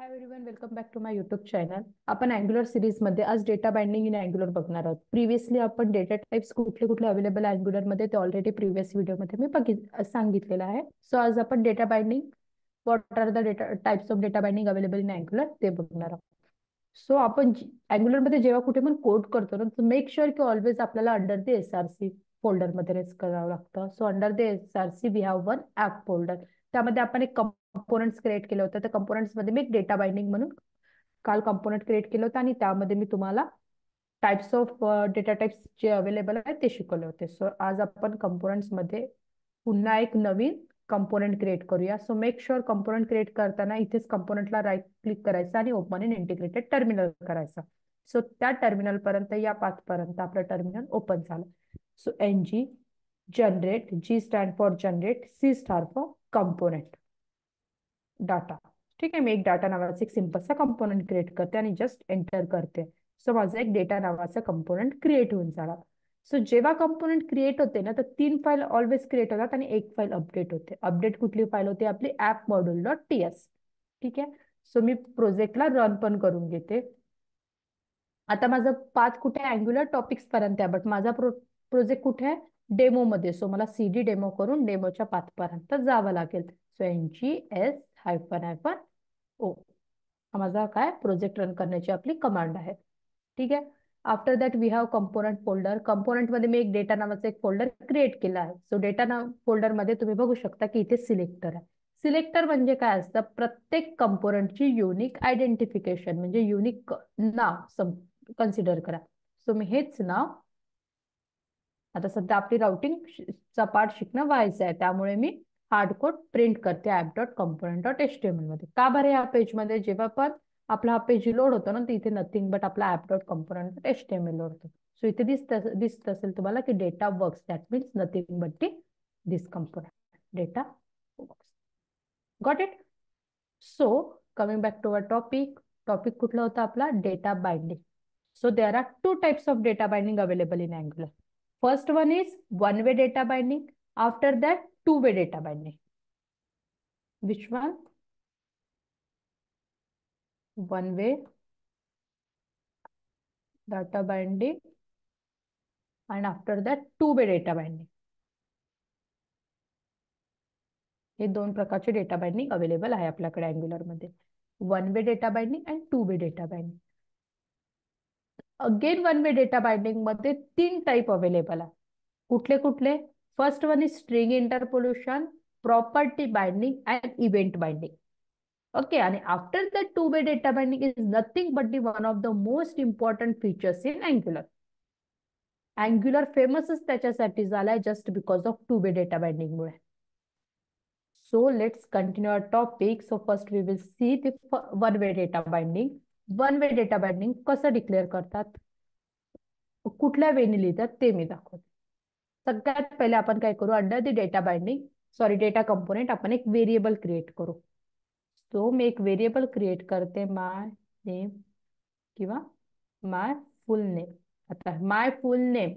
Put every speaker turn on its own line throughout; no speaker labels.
High everyone, welcome back to my YouTube channel. आपण Angular series मध्ये आज data binding in angular बघणार आहोत. प्रिव्हियसली आपण डेटा टाइप्स कुठले कुठले अवेलेबल अँग्युलर मध्ये ते ऑलरेडी प्रिव्हियस व्हिडिओमध्ये मी सांगितलेलं आहे. सो आज आपण data binding, what are the data types of data binding available in Angular ते बघणार आहोत. सो आपण अँग्युलर मध्ये जेव्हा कुठे पण कोड करतो ना, तर मेक शुअर की ऑलवेज आपल्याला अंडर द एसआरसी फोल्डर मध्ये रेस करावं लागतं. So under the SRC we have one app folder. त्यामध्ये आपण एक कंपोनंट्स क्रिएट केलं होतं. त्या कंपोनंट्स मध्ये मी एक डेटा बाइंडिंग म्हणून काल कंपोनंट क्रिएट केलं होतं आणि त्यामध्ये मी तुम्हाला टाइप्स ऑफ डेटा टाइप्स जे अवेलेबल आहेत ते शिकवले होते. सो आज आपण कंपोनंट्स मध्ये पुन्हा एक नवीन कंपोनंट क्रिएट करूया. So make sure component create करताना इथेच कंपोनंटला राईट क्लिक करायचं आणि ओपन इन इंटिग्रेटेड टर्मिनल करायचं. सो त्या टर्मिनल पर्यंत या पाथ पर्यंत आपलं टर्मिनल ओपन झालं. So NG generate, G stand for generate, C star for component data. ठीक आहे, मी एक डाटा नावाचा एक सिंपलचा कंपोनंट क्रिएट करते आणि जस्ट एंटर करते. सो माझा एक डेटा नावाचा कंपोनंट क्रिएट होऊन झाला. सो जेव्हा कंपोनंट क्रिएट होते ना, तर 3 फाईल ऑलवेज क्रिएट होतात आणि एक फाईल अपडेट होते. अपडेट कुठली फाईल होती? आपली ऍप मॉड्यूल डॉट TS. ठीक आहे, सो मी प्रोजेक्टला रन पण करून घेते. आता माझं पाथ कुठे आहे? अँग्युलर टॉपिक्स पर्यंत आहे, बट माझा प्रोजेक्ट कुठे आहे? डेमो मध्ये. सो मला CD डेमो करून डेमोच्या पाथ पर्यंत जावं लागेल. सो NGS--o हा माझा काय प्रोजेक्ट रन करण्याची आपली कमांड आहे. ठीक आहे, after that we have component folder. Component मध्ये मी एक डेटा नावाचा एक फोल्डर क्रिएट केला आहे. सो डेटा फोल्डर मध्ये तुम्ही बघू शकता की इथे सिलेक्टर आहे. सिलेक्टर म्हणजे काय असतं? प्रत्येक कंपोनंटची युनिक आयडेंटिफिकेशन म्हणजे युनिक नाव कन्सिडर करा. सो मी हेच नाव आता सध्या आपली राउटिंगचा पार्ट शिकणं व्हायचं आहे, त्यामुळे मी हार्ड कोड प्रिंट करते app.component.html मध्ये. का बरं? या पेजमध्ये जेव्हा पण आपला हा पेज लोड होतो ना, तर इथे नथिंग बट आपला app.component.html लोड होतो. सो इथे दिसत असेल तुम्हाला की data works, that means nothing but this component data works. Got it? So coming back to our topic. Topic कुठला होता आपला? Data binding. So there are two types of data binding available in Angular. First one is one-way data binding. After that, two-way data binding. Which one? One-way data binding and after that two-way data binding. हे दोन प्रकारचे data binding available आहे आपल्याकडे Angular मध्ये. One way data binding and two way data binding. Again one way data binding मध्ये 3 type available आहे. कुठले कुठले? First one is string interpolation, property binding and event binding. Okay, आणि after the two way data binding is nothing but one of the most important features in Angular. Angular फेमसच त्याच्यासाठी झालाय just because of two way data binding मुळे. So let's continue our topic. So first we will see the one way data binding. One way data binding कसं declare करतात, कुठल्या वेने लिहितात ते मी दाखवते. सगळ्यात पहिले आपण काय करू? Under the data binding data component आपण एक व्हेरिएबल क्रिएट करू. सो मी एक व्हेरिएबल क्रिएट करते, माय नेम किंवा माय फुल नेम. आता my full name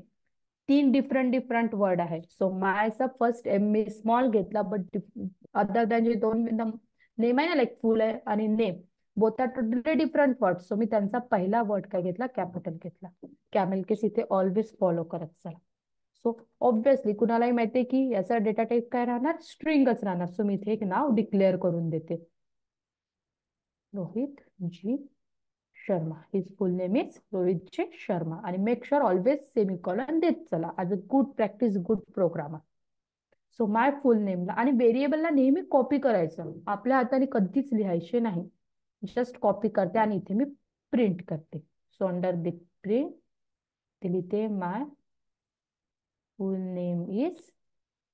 3 different word आहे. सो मायचा फर्स्ट एम मी स्मॉल घेतला, बट अदर दॅन जे दोन नेम आहे ना, लाईक फुल आहे आणि name, both are totally different word. So मी त्यांचा पहिला वर्ड काय घेतला? कॅपिटल घेतला. कॅमेल केस इथे ऑलवेज फॉलो करत चला. सो ऑब्विसली कुणालाही माहितीये की याचा डेटा टाइप काय राहणार? स्ट्रिंगच राहणार. सो मी इथे एक नाव डिक्लेअर करून देते, Rohit G Sharma. His full name is Rohit G Sharma. आणि मेक शुअर ऑलवेज सेमिकॉलन देत चला. As a good practice, good programmer. So my full नेमला आणि व्हेरिएबलला नेहमी कॉपी करायचं, आपल्या हाताने कधीच लिहायचे नाही. जस्ट कॉपी करते आणि इथे मी प्रिंट करते. सो अंडर द प्रिंट लिहिते माय फुल नेम इज,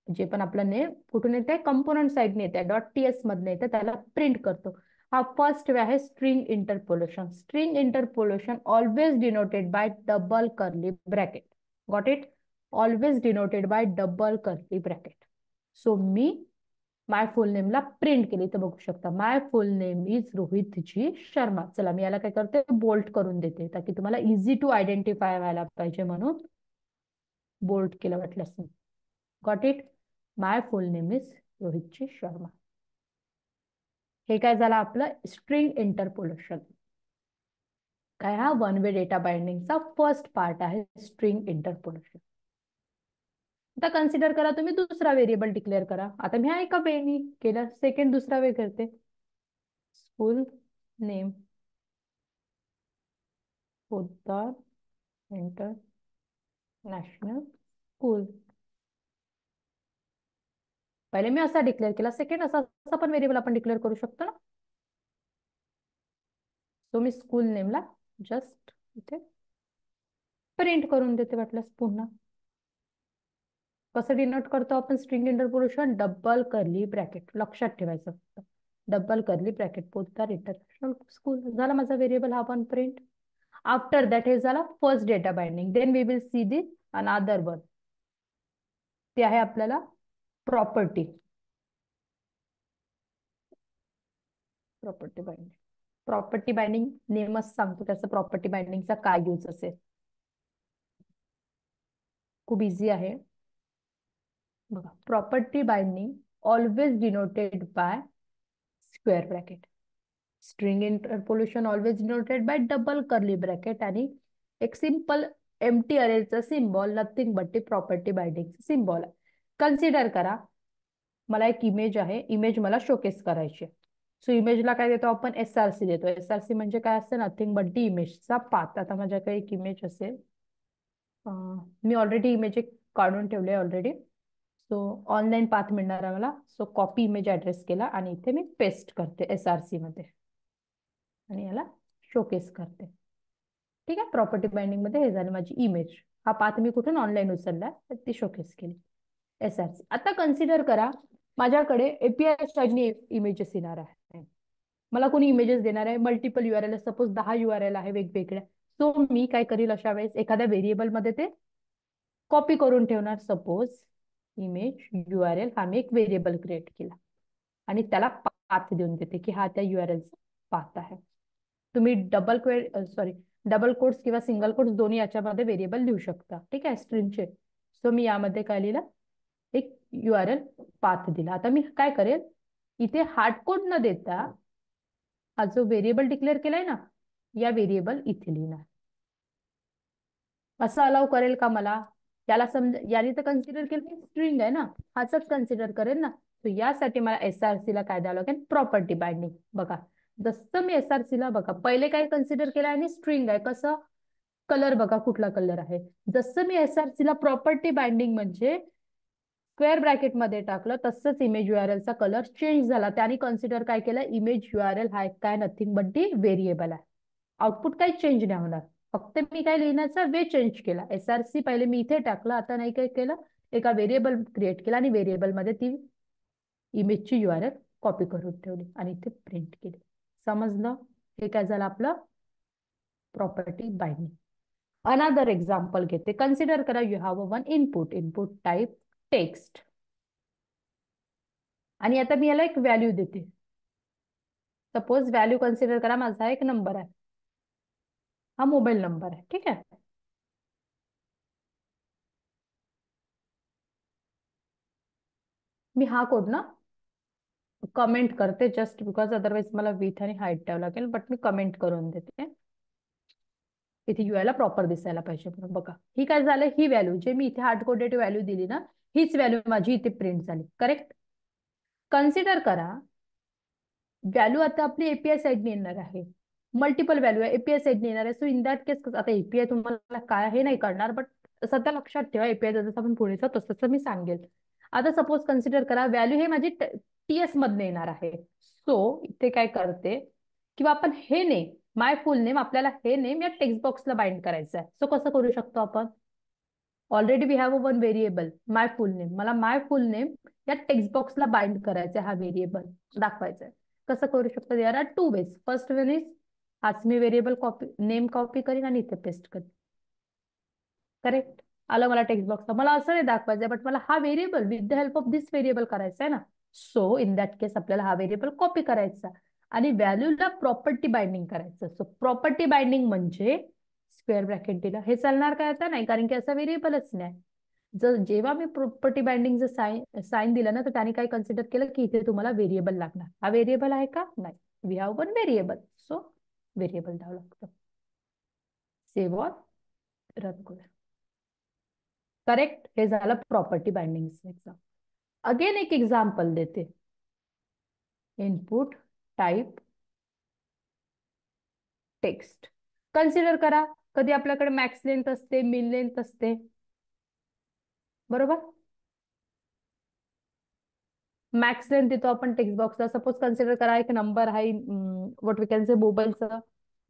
जे पण आपलं नेम कुठून येते? कंपोनंट साईडने येते, .ts मधने येते, त्याला प्रिंट करतो. हा फर्स्ट वे आहे string interpolation. String interpolation always denoted by double curly bracket. Got it? Always denoted by double curly bracket. So me my full नेमला प्रिंट केली तर बघू शकता, माय full name is Rohit G Sharma. चला मी याला काय करते? बोल्ट करून देते, ताकी तुम्हाला इझी टू आयडेंटिफाय व्हायला पाहिजे म्हणून बोल्ट केलं वाटल्यास. Got it? My full name is Rohit G Sharma. हे काय झालं आपलं स्ट्रिंग इंटरपोलेशन. काय हा वन वे डेटा बाइंडिंगचा फर्स्ट पार्ट आहे स्ट्रिंग इंटरपोलेशन. आता कन्सिडर करा तुम्ही दुसरा व्हेरिएबल डिक्लेअर करा. आता मी हा एका वेनी केला. सेकंड दुसरा वे करते. School name Poddar international school. पहिले मी असा डिक्लेअर केला. सेकंड असा असा पण व्हेरिएबल आपण डिक्लेअर करू शकतो ना. सो मी स्कूल नेमला जस्ट इथे प्रिंट करून देते वाटल्यास पुन्हा. कसं डिनोट करतो आपण string interpolation? Double curly bracket. लक्षात ठेवायचं फक्त. Double curly bracket Poddar international school. झाला माझा व्हेरिएबल हा पण प्रिंट. आफ्टर दॅट हे झाला first data binding. Then we will see the another one. ते आहे आपल्याला property. Property binding. Property binding नेमच सांगतो त्याचं प्रॉपर्टी बाइंडिंगचा काय यूज असेल. खूप इझी आहे बघा. Property binding always denoted by square bracket. String interpolation always denoted by double curly bracket आणि एक सिंपल एम्प्टी अरेचा सिम्बॉल नथिंग बट ती प्रॉपर्टी बाइंडिंगचा सिम्बॉल आहे. कन्सिडर करा मला एक इमेज आहे. इमेज मला शोकेस करायची. सो इमेजला काय देतो आपण? SRC देतो. SRC म्हणजे काय असतं? नथिंग बट दी इमेजचा पाथ. आता माझ्याकडे एक इमेज असेल. मी ऑलरेडी इमेज एक काढून ठेवले ऑलरेडी. सो ऑनलाईन पाथ मिळणार आहे मला. सो कॉपी इमेज ऍड्रेस केला आणि इथे मी पेस्ट करते SRC मध्ये आणि याला शोकेस करते. ठीक आहे. प्रॉपर्टी बाइंडिंग मध्ये हे झालं माझी इमेज. हा पाथ मी कुठून? ऑनलाईन उचलला ती शोकेस केली SRC. आता कन्सिडर करा माझ्याकडे API साइडनी इमेजेस येणार आहे. मला कोणी इमेजेस देणार आहे. Multiple URL. सपोज 10 URL आहे वेगवेगळ्या. सो मी काय करील अशा वेळेस एखाद्या व्हेरिएबल मध्ये ते कॉपी करून ठेवणार. सपोज इमेज URL हा मी एक व्हेरिएबल क्रिएट केला आणि त्याला पाथ देऊन देते की हा त्या URLचा पाथ आहे. तुम्ही डबल कोट्स किंवा सिंगल कोट्स दोन्ही याच्यामध्ये व्हेरिएबल लिहू शकता. ठीक आहे स्ट्रिंगचे. सो मी यामध्ये काय लिहिलं? एक URL पाथ दिला. आता मी काय करेल इथे हार्ड कोड न देता हा जो व्हेरिएबल डिक्लेअर केलाय ना या व्हेरिएबल इथे लिहिणार. असं अलाउ करेल का मला? याला समजा याने तर कन्सिडर केलं स्ट्रिंग आहे ना. हाच कन्सिडर करेल ना. तर यासाठी मला SRC ला काय द्यावं लागेल? Property binding. बघा जसं मी SRC ला बघा पहिले काय कन्सिडर केलं आणि स्ट्रिंग आहे. कसं? कलर बघा कुठला कलर आहे. जसं मी SRC ला प्रॉपर्टी बाइंडिंग म्हणजे स्क्वेअर ब्रॅकेट मध्ये टाकलं तसंच इमेज URL चा कलर चेंज झाला. त्याने कन्सिडर काय केलं? इमेज URL हा काय नथिंग बट दी व्हेरिएबल आहे. आउटपुट काही चेंज नाही होणार. फक्त मी काय लिहिण्याचा वे चेंज केला. SRC पहिले मी इथे टाकलं. आता नाही काय केलं? एका व्हेरिएबल क्रिएट केला आणि व्हेरिएबल मध्ये ती इमेजची URL कॉपी करून ठेवली आणि इथे प्रिंट केली. समजलं? हे काय झालं आपलं प्रॉपर्टी बाइंडिंग. अनदर एक्झाम्पल घेते. कन्सिडर करा you have one input type text आणि आता मी याला एक व्हॅल्यू देते. सपोज व्हॅल्यू कन्सिडर करा माझा एक नंबर आहे. हा मोबाईल नंबर आहे. ठीक आहे. मी हा कोड ना कमेंट करते जस्ट बिकॉज अदरवाइज मला विथ आणि हाईट द्यावं लागेल. बट मी कमेंट करून देते. इथे UIला प्रॉपर दिसायला पाहिजे म्हणून. बघा ही काय झालं? ही व्हॅल्यू जे मी इथे हार्ड कोडेड व्हॅल्यू दिली ना हीच व्हॅल्यू माझी इथे प्रिंट झाली. करेक्ट? कन्सिडर करा व्हॅल्यू आता आपली API साइडने येणार आहे. मल्टिपल व्हॅल्यू आहे API साइडने येणार आहे. सो इन दॅट केस आता API तुम्हाला काय हे नाही करणार बट सध्या लक्षात ठेवा API जसं आपण पुढे जातो तसं मी सांगेल. आता सपोज कन्सिडर करा व्हॅल्यू हे माझी TS मधने येणार आहे. सो इथे काय करते किंवा आपण हे नेम माय फुल नेम आपल्याला हे नेम या टेक्स्ट बॉक्सला बाइंड करायचं आहे. सो कसं करू शकतो आपण? Already we have one variable my full name. मला माय फुल नेम या टेक्स्ट बॉक्सला बाइंड करायचं हा व्हेरिएबल दाखवायचा आहे. कसं करू शकतो? There are two ways. First one is हाच मी व्हेरिएबल कॉपी नेम कॉपी करीन आणि इथे पेस्ट करीन. करेक्ट? आलं मला टेक्स्ट बॉक्सला. मला असं नाही दाखवायचं बट मला हा variable with the help of this variable करायचा आहे ना. सो इन दॅट केस आपल्याला हा व्हेरिएबल कॉपी करायचा आणि व्हॅल्यूला प्रॉपर्टी बाइंडिंग करायचं. सो प्रॉपर्टी बाइंडिंग म्हणजे स्क्वेअर ब्रॅकेट दिलं हे चालणार काय? आता नाही कारण की असा व्हेरिएबलच नाही. जर जेव्हा मी प्रॉपर्टी बाइंडिंग साईन साईन दिलं ना, तर त्याने काय कन्सिडर केलं की इथे तुम्हाला व्हेरिएबल लागणार. हा व्हेरिएबल आहे का? नाही. We have one variable, so variable द्यावं लागतं. सेव्ह ऑन, रन करूया. करेक्ट. हे झालं प्रॉपर्टी बाइंडिंग एक्झाम. अगेन एक एक्झाम्पल देते. Input type text. कन्सिडर करा, कधी आपल्याकडे मॅक्स लेंथ असते, मिन लेंथ असते, बरोबर. मॅक्स लेंथ देतो आपण टेक्स्ट बॉक्सला. सपोज कन्सिडर करा एक नंबर आहे, व्हॉट वी कॅन से मोबाईलचा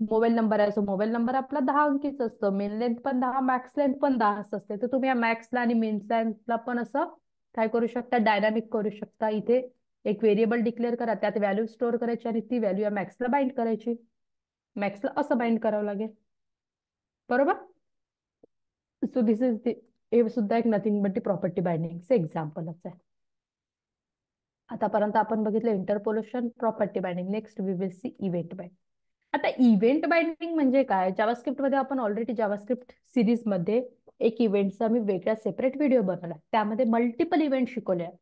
मोबाईल नंबर आहे. सो मोबाईल नंबर आपला 10 अंकीच असतो. मेन लेंथ पण 10, मॅक्स लेंथ पण 10 असते. तर तुम्ही या मॅक्सला आणि मेन लेंथला पण असं काय करू शकता, डायनामिक करू शकता. इथे एक व्हेरिएबल डिक्लेअर करा, त्यात व्हॅल्यू स्टोअर करायची आणि ती व्हॅल्यू या मॅक्सला बाइंड करायची. मॅक्सला असं बाइंड करावं लागेल, बरोबर. सो दिस इज हे सुद्धा एक नथिंग बट ती प्रॉपर्टी बाइंडिंगचे एक्झाम्पलच आहे. आतापर्यंत आपण बघितलं interpolation, property binding. Next we will see event binding. आता इव्हेंट बाइंडिंग म्हणजे काय? जावास्क्रिप्ट मध्ये आपण ऑलरेडी जावास्क्रिप्ट सिरीज मध्ये एक इव्हेंटचा मी वेगळा सेपरेट व्हिडिओ बनवला, त्यामध्ये मल्टिपल इव्हेंट शिकवले आहे.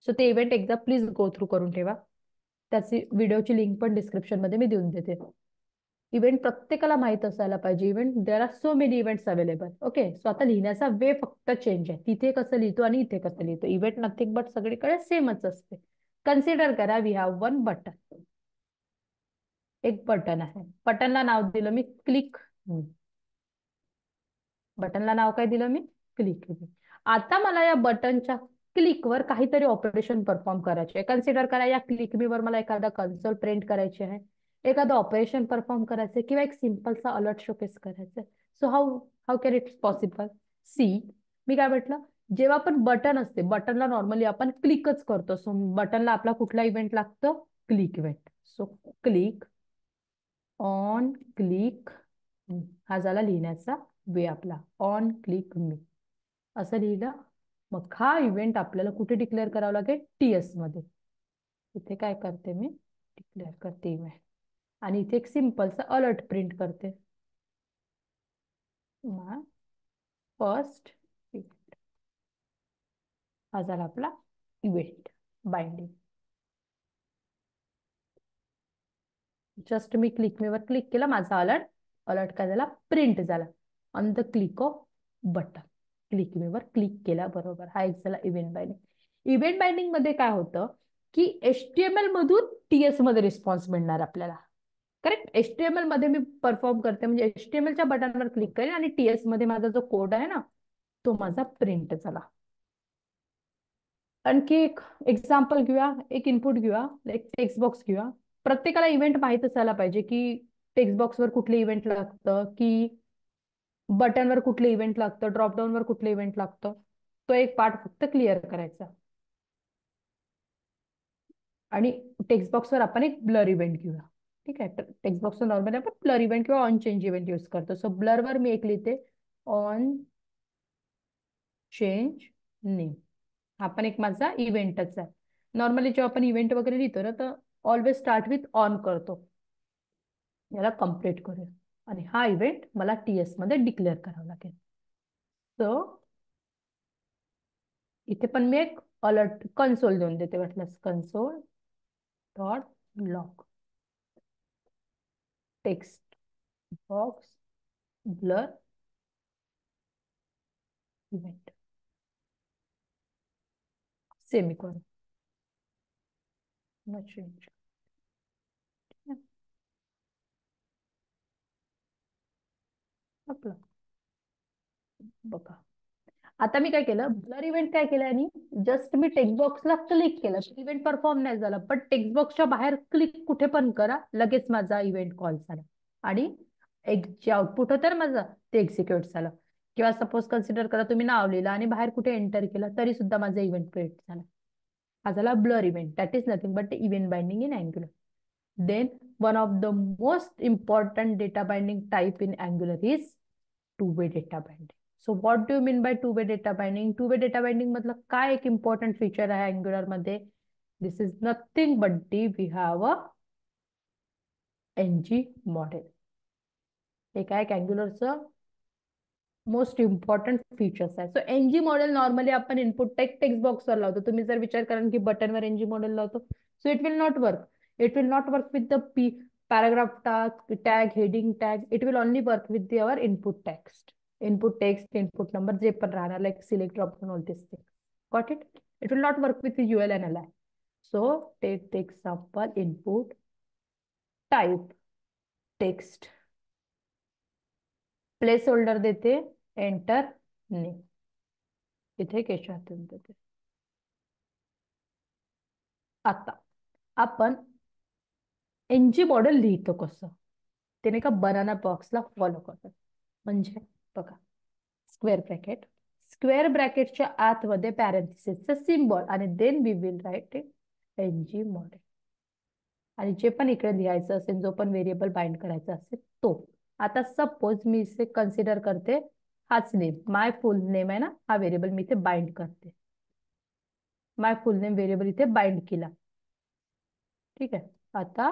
सो ते इव्हेंट एकदा प्लीज गो थ्रू करून ठेवा. त्याची व्हिडिओची लिंक पण डिस्क्रिप्शन मध्ये मी देऊन देते. इव्हेंट प्रत्येकाला माहित असायला पाहिजे. Event there are so many events available. Okay, so आता लिहिण्याचा वे फक्त चेंज आहे. तिथे कसं लिहितो आणि इथे कसं लिहितो. इव्हेंट नथिंग बट सगळीकडे सेमच असते. कन्सिडर करा वी हॅव वन बटन. एक बटन आहे, बटनला नाव दिलं मी क्लिक. बटनला नाव काय दिलं मी? क्लिक. आता मला या बटनच्या क्लिकवर काहीतरी ऑपरेशन परफॉर्म करायचे आहे. कन्सिडर करा या क्लिक मीवर मला एखादा कन्सोल प्रिंट करायचे आहे, एखादं ऑपरेशन परफॉर्म करायचंय, किंवा एक सिम्पलचा अलर्ट शोकेस करायचंय. So how how can its possible? See, मी काय म्हटलं, जेव्हा आपण बटन असते, बटनला नॉर्मली आपण क्लिकच करतो. सो बटनला आपला कुठला इव्हेंट लागतो? Click event. So click on click. हा झाला लिहिण्याचा वे आपला. ऑन क्लिक मी असं लिहिलं. मग हा इव्हेंट आपल्याला कुठे डिक्लेअर करावा लागेल? टीएस मध्ये. इथे काय करते मी? डिक्लेअर करते इव्हेंट आणि इथे एक सिम्पलचा अलर्ट प्रिंट करते. First event. हा झाला आपला इव्हेंट बाइंडिंग. जस्ट मी क्लिक मीवर क्लिक केलं, माझा अलर्ट अलर्ट काय झाला? प्रिंट झाला on the click of button. Click मीवर क्लिक केला, बरोबर. हा एक झाला इव्हेंट बाइंडिंग. इव्हेंट बाइंडिंग मध्ये काय होतं की एचटीएमएल मधून टीएस मध्ये रिस्पॉन्स मिळणार आपल्याला. करेक्ट. एचटीएमएल मध्ये मी परफॉर्म करते, म्हणजे एचटीएमएलच्या बटनवर क्लिक करेन आणि टीएस मध्ये माझा जो कोड आहे ना, तो माझा प्रिंट झाला. आणखी एक एक्झाम्पल घेऊया, एक इनपुट घेऊया, एक टेक्स्ट बॉक्स घेऊया. प्रत्येकाला इव्हेंट माहित असायला पाहिजे की टेक्स्ट बॉक्सवर कुठलं इव्हेंट लागतं, की बटनवर कुठलं इव्हेंट लागतं, ड्रॉपडाऊनवर कुठलं इव्हेंट लागतं. तो एक पार्ट फक्त क्लिअर करायचा. आणि टेक्स्ट बॉक्सवर आपण एक ब्लर इव्हेंट घेऊया. ठीक आहे, टेक्स्ट बॉक्सवर नॉर्मली आपण ब्लर इव्हेंट किंवा ऑन चेंज इव्हेंट यूज करतो. सो ब्लरवर मी एक लिहिते ऑन चेंज नेम. हा पण एक माझा इव्हेंटच आहे. नॉर्मली जेव्हा आपण इव्हेंट वगैरे लिहितो ना, तर ऑलवेज स्टार्ट विथ ऑन करतो. याला कम्प्लीट करूया आणि हा इव्हेंट मला टीएस मध्ये डिक्लेअर करावा लागेल. सो इथे पण मी एक अलर्ट कन्सोल देऊन देते, वाटल्यास console dot log text box blur event semicolon change. आपलं बघा, आता मी काय केलं, ब्लर इव्हेंट काय केलं आणि जस्ट मी टेक्स्ट बॉक्सला क्लिक केलं, इव्हेंट परफॉर्म नाही झाला. पण टेक्स्ट बॉक्सच्या बाहेर क्लिक कुठे पण करा, लगेच माझा इव्हेंट कॉल झाला आणि एक जे आउटपुट होतं ना माझं, ते एक्झिक्युट झालं. किंवा सपोज कन्सिडर करा तुम्ही नाव लिहिलं आणि बाहेर कुठे एंटर केलं, तरी सुद्धा माझा इव्हेंट क्रिएट झाला. हा झाला blur event. That is nothing but event binding in angular. Then one of the most important data binding type in Angular is two-way data binding. So what do you mean by two-way data binding? Two-way data binding मतलब काय एक important feature आहे Angular मध्ये? This is nothing but we have a ng model. हे काय Angularचं most important features आहे. So NG model normally आपण input text बॉक्सवर लावतो. तुम्ही जर विचार कराल की बटनवर एनजी मॉडेल लावतो, so it will not work. It will not work with the paragraph tag, heading tag. It will only work with our input text, input number, जे पण राहणार, like select, drop down, all these things. Got it? It will not work with the UL and LI. So take the example, input type text, placeholder देते, enter name, इथे केशवातून देते. आता आपण NG model लिहितो कसं ते नाही का, बनाना बॉक्सला फॉलो करतात. म्हणजे बघा, स्क्वेअर ब्रॅकेटच्या आतमध्ये पॅरेंथेसिसचा सिम्बॉल आणि then we will write it NG model. आणि जे पण इकडे लिहायचं असेल, जो पण व्हेरिएबल बाइंड करायचा असेल तो. आता सपोज मी इथे कन्सिडर करते हाच नेम, माय फुल नेम आहे ना, हा व्हेरिएबल मी इथे बाइंड करते. माय फुल नेम व्हेरिएबल इथे बाइंड केला. ठीक आहे. आता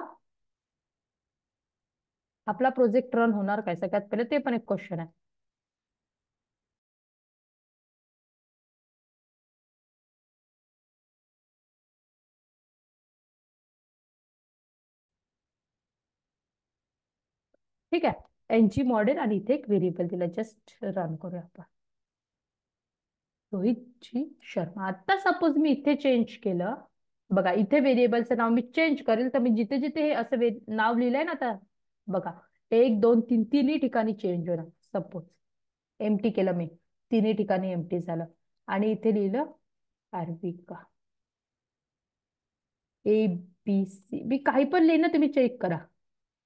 आपला प्रोजेक्ट रन होणार काय, सगळ्यात पहिले ते पण एक क्वेश्चन आहे. ठीक आहे. एनजी मॉडेल आणि इथे एक व्हेरिएबल दिला, जस्ट रन करूया आपण. रोहित जी शर्मा. आता सपोज मी इथे चेंज केलं, बघा इथे व्हेरिएबलचं नाव मी चेंज करेल, तर मी जिथे जिथे हे असं नाव लिहिलंय ना, आता बघा 1 2 3 तिन्ही ठिकाणी चेंज होणार. सपोज एमटी केलं मी, तिन्ही ठिकाणी एमटी झालं. आणि इथे लिहिलं अर्विका, ABC, मी काही पण लिहिलं, तुम्ही चेक करा,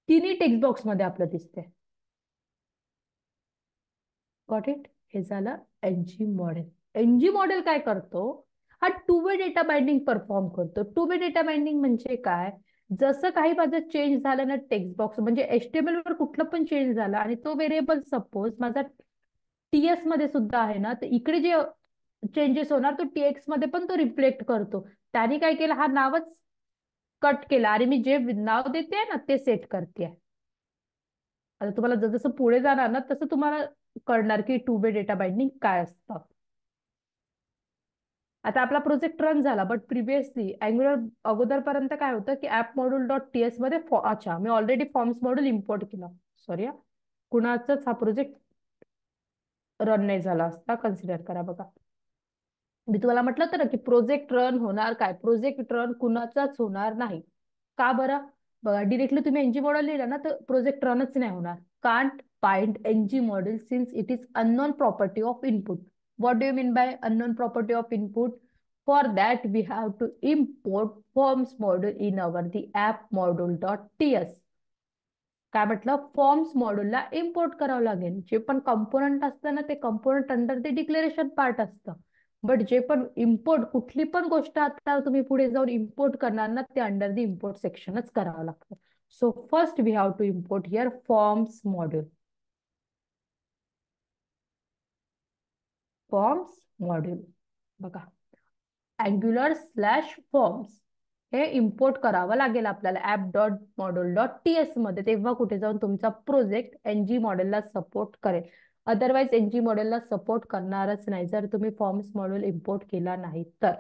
तिन्ही टेक्स्ट बॉक्स मध्ये आपलं दिसतंय. Got it? हे झालं एनजी मॉडेल. एनजी मॉडेल काय करतो, हा to way data binding perform करतो. टू वे डेटा बाइंडिंग म्हणजे काय, जसं काही माझं चेंज झालं ना टेक्स्ट बॉक्स, म्हणजे एचटीएमएल वर कुठलं पण चेंज झालं आणि तो व्हेरिएबल सपोज माझा टीएस मध्ये सुद्धा आहे ना, तर इकडे जे चेंजेस होणार तो टीएक्स मध्ये पण तो रिफ्लेक्ट करतो. त्याने काय केलं, हा नावच कट केला आणि मी जे नाव देते ना ते सेट करते. आता तुम्हाला जसं पुढे जाणार ना तसं तुम्हाला कळणार की टू वे डेटा बाइंडिंग काय असतं. आता आपला प्रोजेक्ट रन झाला, बट प्रिव्हियसली अँग्युलर अगोदरपर्यंत काय होतं की ऍप मॉड्यूल डॉट टीएस मध्ये अच्छा मी ऑलरेडी फॉर्म्स मॉड्यूल इम्पोर्ट केला. सॉरी, कुणाचाच हा प्रोजेक्ट रन नाही झाला असता, कन्सिडर करा. बघा मी तुम्हाला म्हटलं तर की प्रोजेक्ट रन होणार काय, प्रोजेक्ट रन कुणाचाच होणार नाही. का बरं? बघा डिरेक्टली तुम्ही एनजी मॉडेल लिहिलं ना तर प्रोजेक्ट रनच नाही होणार. Can't bind NG model since it is unknown property of input. What do you mean by unknown property of input? For that we have to import forms module in our the app module dot TS. काय म्हटलं, forms मॉड्यूलला import करावं लागेल. जे पण component असतं ना ते component under ते डिक्लेरेशन पार्ट असतं. बट जे पण इम्पोर्ट, कुठली पण गोष्ट आता तुम्ही पुढे जाऊन इम्पोर्ट करणार ना ते अंडर द इम्पोर्ट सेक्शनच करावं लागतं. So first we have to import here forms module. Forms module बघा, अँग्युलर स्लॅश फॉर्म्स हे इम्पोर्ट करावं लागेल आपल्याला app dot module dot TS मध्ये. तेव्हा कुठे जाऊन तुमचा प्रोजेक्ट एनजी मॉडेलला सपोर्ट करेल. अदरवाइज एनजी मॉडेलला सपोर्ट करणारच नाही जर तुम्ही फॉर्म्स मॉड्यूल इम्पोर्ट केला नाही तर.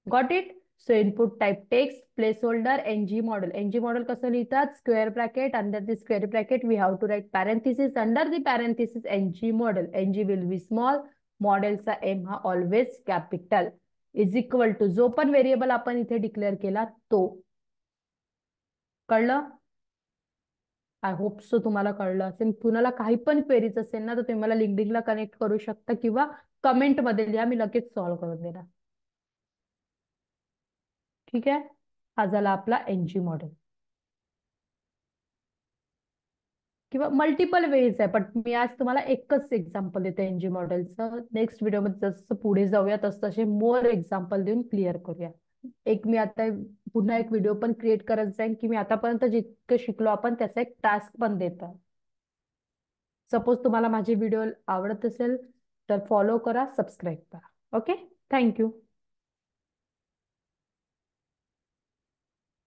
Got it? So input type text, placeholder, NG model. NG model कसं लिहितात, square bracket, under the square bracket we have to write parenthesis, under the parenthesis NG model. NG will be small, मॉडेलचा M हा always capital, is equal to जो पण variable आपण इथे declare केला तो. कळलं? आय होप सो तुम्हाला कळलं असेल. कुणाला काही पण क्वेरीज असेल ना तर तुम्ही मला लिंक्डइनला कनेक्ट करू शकता किंवा कमेंट मध्ये लिहा, मी लगेच सॉल्व्ह करून देणार. ठीक आहे. हा झाला आपला एनजी मॉडेल. किंवा मल्टिपल वेज आहे, पण मी आज तुम्हाला एकच एक्झाम्पल देते एनजी मॉडेलचं. नेक्स्ट व्हिडिओमध्ये जसं पुढे जाऊया तसं तसे मोर एक्झाम्पल देऊन क्लिअर करूया. एक मी आता पुन्हा एक व्हिडिओ पण क्रिएट करत जाईन की मी आतापर्यंत जितकं शिकलो आपण त्याचा एक टास्क पण देतो. सपोज तुम्हाला माझे व्हिडिओ आवडत असेल तर फॉलो करा, सबस्क्राईब करा. Okay, thank you.